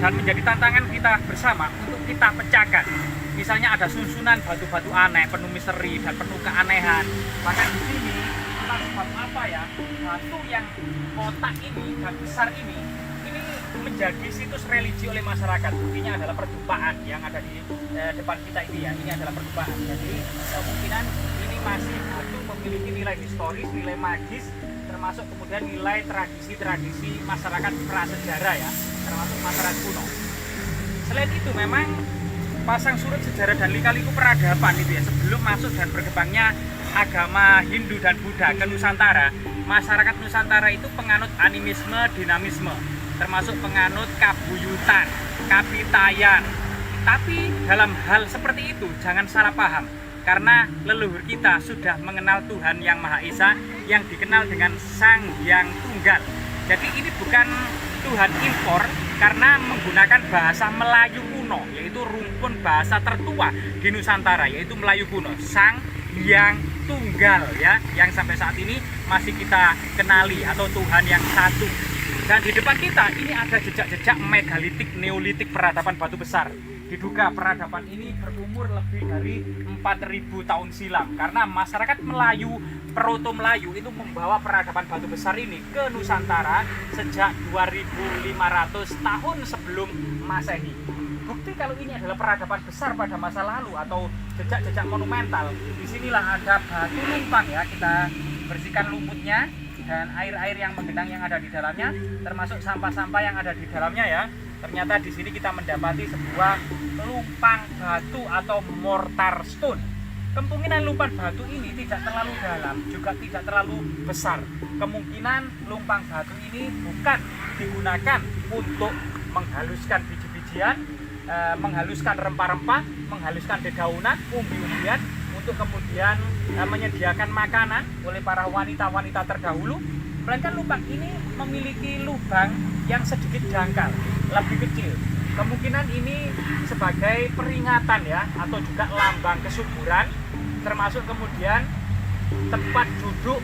dan menjadi tantangan kita bersama untuk kita pecahkan. Misalnya ada susunan batu-batu aneh, penuh misteri dan penuh keanehan. Bahkan di sini kita sebab apa ya, batu yang kotak ini dan besar ini menjadi situs religi oleh masyarakat. Buktinya adalah perjumpaan yang ada di depan kita ini ya. Ini adalah perjumpaan. Jadi kemungkinan ini masih batu memiliki nilai historis, nilai magis, termasuk kemudian nilai tradisi-tradisi masyarakat prasejarah ya, termasuk masyarakat kuno. Selain itu memang pasang surut sejarah dan lika-liku peradaban itu ya, sebelum masuk dan berkembangnya agama Hindu dan Buddha ke Nusantara, masyarakat Nusantara itu penganut animisme, dinamisme, termasuk penganut kabuyutan, kapitayan. Tapi dalam hal seperti itu jangan salah paham, karena leluhur kita sudah mengenal Tuhan yang Maha Esa yang dikenal dengan Sang Hyang Tunggal. Jadi ini bukan Tuhan impor, karena menggunakan bahasa Melayu kuno, yaitu rumpun bahasa tertua di Nusantara, yaitu Melayu kuno, Sang Hyang Tunggal ya, yang sampai saat ini masih kita kenali, atau Tuhan yang satu. Dan di depan kita ini ada jejak-jejak megalitik neolitik peradaban batu besar. Diduga peradaban ini berumur lebih dari 4.000 tahun silam, karena masyarakat Melayu, Proto Melayu itu membawa peradaban batu besar ini ke Nusantara sejak 2.500 tahun sebelum Masehi. Bukti kalau ini adalah peradaban besar pada masa lalu atau jejak-jejak monumental. Disinilah ada batu lumpang ya, kita bersihkan lumpurnya dan air-air yang menggenang yang ada di dalamnya, termasuk sampah-sampah yang ada di dalamnya ya. Ternyata di sini kita mendapati sebuah lumpang batu atau mortar stone. Kemungkinan lumpang batu ini tidak terlalu dalam, juga tidak terlalu besar. Kemungkinan lumpang batu ini bukan digunakan untuk menghaluskan biji-bijian, menghaluskan rempah-rempah, menghaluskan dedaunan, umbi-umbian, untuk kemudian menyediakan makanan oleh para wanita-wanita terdahulu. Melainkan lumpang ini memiliki lubang yang sedikit dangkal, lebih kecil. Kemungkinan ini sebagai peringatan ya, atau juga lambang kesuburan, termasuk kemudian tempat duduk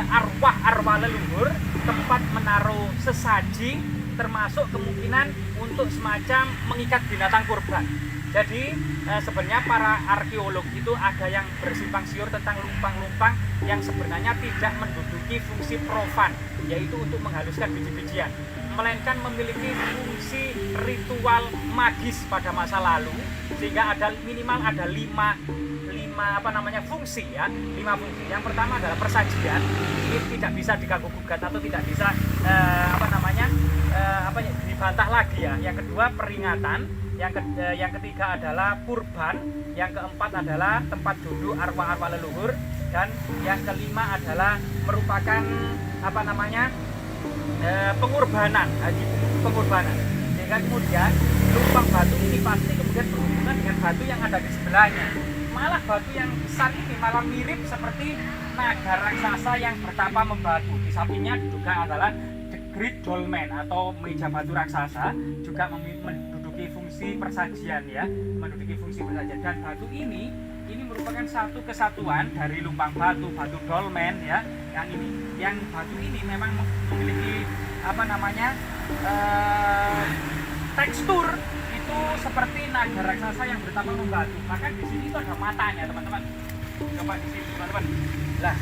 arwah-arwah leluhur, tempat menaruh sesaji, termasuk kemungkinan untuk semacam mengikat binatang kurban. Jadi sebenarnya para arkeolog itu ada yang bersimpang siur tentang lumpang-lumpang yang sebenarnya tidak menduduki fungsi profan, yaitu untuk menghaluskan biji-bijian, melainkan memiliki fungsi ritual magis pada masa lalu, sehingga ada minimal ada lima fungsi ya, 5 fungsi. Yang pertama adalah persajian, ini tidak bisa diganggu gugat atau tidak bisa dibantah lagi ya. Yang kedua peringatan, yang ketiga adalah kurban, yang keempat adalah tempat duduk arwah-arwah leluhur, dan yang kelima adalah merupakan pengorbanan, haji pengorbanan. Sehingga kemudian lumpang batu ini pasti kemudian berhubungan dengan batu yang ada di sebelahnya. Malah batu yang besar ini malah mirip seperti naga raksasa yang bertapa membatu. Di sampingnya juga adalah The Great Dolmen atau meja batu raksasa, juga menduduki fungsi persajian ya, menduduki fungsi persajian. Dan batu ini merupakan satu kesatuan dari lumpang batu, batu dolmen ya. Yang batu ini memang memiliki tekstur itu seperti naga raksasa yang bertapa membatu. Bahkan di sini itu ada matanya, teman-teman. Coba di sini, teman-teman. Nah,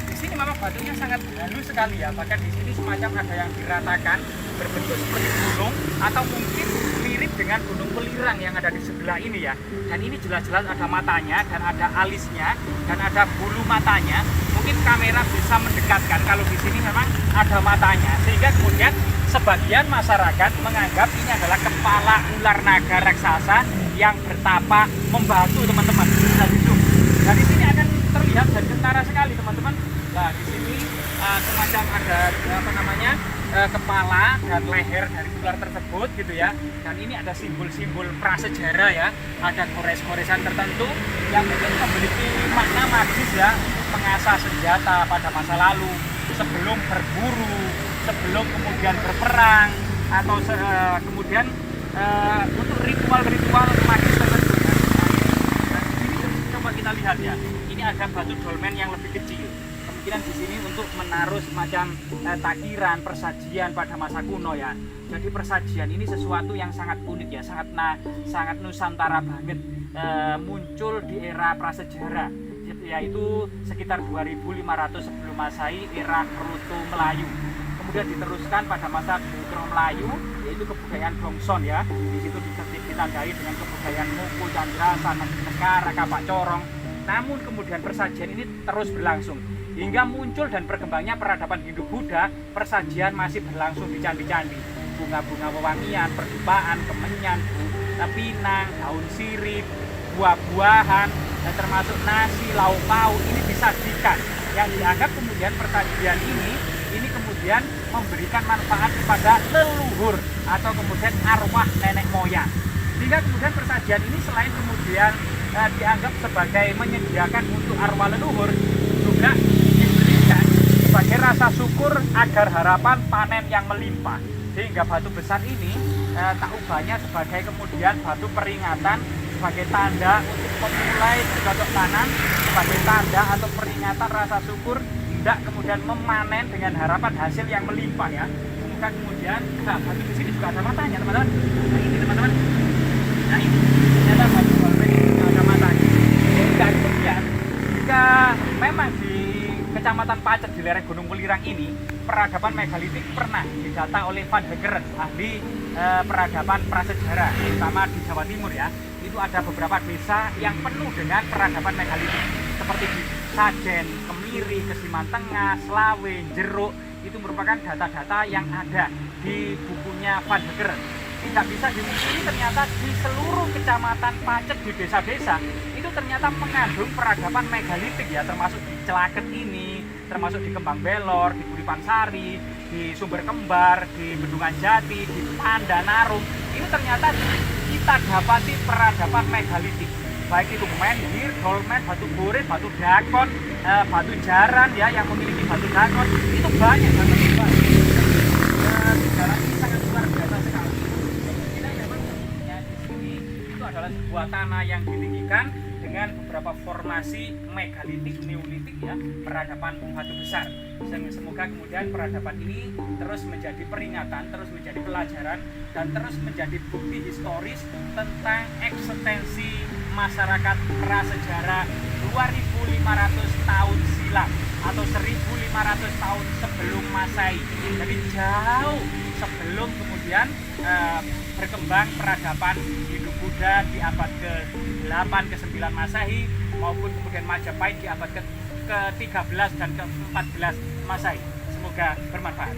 di sini memang batunya sangat halus sekali ya. Bahkan di sini semacam ada yang diratakan, berbentuk seperti gunung, atau mungkin mirip dengan gunung Pelirang yang ada di sebelah ini ya. Dan ini jelas-jelas ada matanya, dan ada alisnya, dan ada bulu matanya. Mungkin kamera bisa mendekatkan kalau di sini memang ada matanya, sehingga kemudian sebagian masyarakat menganggap ini adalah kepala ular naga raksasa yang bertapa membatu, teman-teman. Dan di sini akan terlihat dan kentara sekali, teman-teman. Nah, di sini semacam ada kepala dan leher dari ular tersebut gitu ya. Dan ini ada simbol-simbol prasejarah ya, ada gores-goresan tertentu yang mungkin memiliki makna magis ya, mengasah senjata pada masa lalu sebelum berburu, sebelum kemudian berperang, atau kemudian untuk ritual-ritual magis tertentu. Dan di sini coba kita lihat ya, ini ada batu dolmen yang lebih kecil. kemungkinan di sini untuk menaruh semacam takiran persajian pada masa kuno ya. Jadi persajian ini sesuatu yang sangat unik ya, sangat nusantara banget. Muncul di era prasejarah, yaitu sekitar 2500 sebelum Masehi, era Kruto Melayu. Kemudian diteruskan pada masa Kruto Melayu, yaitu kebudayaan Gongson ya. Di situ ditandai dengan kebudayaan Moko, Candra, Sanak Nekar, Kapak Corong. Namun kemudian persajian ini terus berlangsung hingga muncul dan berkembangnya peradaban Hindu-Buddha. Persajian masih berlangsung di candi-candi. Bunga-bunga wewangian, perjumpaan, kemenyan, pinang, daun sirip, buah-buahan, dan termasuk nasi, lauk pauk ini disajikan. Yang dianggap kemudian persajian ini kemudian memberikan manfaat kepada leluhur atau kemudian arwah nenek moyang. Sehingga kemudian persajian ini selain kemudian dianggap sebagai menyediakan untuk arwah leluhur, juga diberikan sebagai rasa syukur agar harapan panen yang melimpah. Sehingga batu besar ini tak ubahnya sebagai kemudian batu peringatan, sebagai tanda untuk memulai bercocok tanam, sebagai tanda atau peringatan rasa syukur hendak kemudian memanen dengan harapan hasil yang melimpah ya. Semoga kemudian batu di sini juga ada matanya teman-teman. Nah ini teman-teman, nah ini ternyata batu golpeng juga ada matanya. Sehingga kemudian jika memang di Kecamatan Pacet di lereng Gunung Welirang ini peradaban megalitik pernah didata oleh Van Heckeren, ahli peradaban prasejarah, terutama di Jawa Timur ya. Itu ada beberapa desa yang penuh dengan peradaban megalitik seperti di Sajen, Kemiri, Kesiman Tengah, Slawe, Jeruk. Itu merupakan data-data yang ada di bukunya Van Heckeren. Tidak bisa dimungkiri ternyata di seluruh kecamatan Pacet di desa-desa itu ternyata mengandung peradaban megalitik ya, termasuk di Celaket ini, termasuk di Kembang Belor, di Bulipansari, di Sumber Kembar, di Bendungan Jati, di Pandanarung. Ini ternyata kita dapati peradaban megalitik, baik itu menhir, dolmen, batu burit, batu dakon, batu jaran ya yang memiliki batu dakon, itu banyak banget. Sejarah ini sangat luar biasa sekali. Kita memang di sini itu adalah sebuah tanah yang ditinggikan dengan beberapa formasi megalitik, neolitik ya, peradaban batu besar. Semoga kemudian peradaban ini terus menjadi peringatan, terus menjadi pelajaran, dan terus menjadi bukti historis tentang eksistensi masyarakat prasejarah 2500 tahun silam atau 1500 tahun sebelum Masehi. Jadi jauh sebelum kemudian berkembang peradaban Hindu-Buddha di abad ke-8 ke-9 Masehi maupun kemudian Majapahit di abad ke-13 dan ke-14 Masehi. Semoga bermanfaat.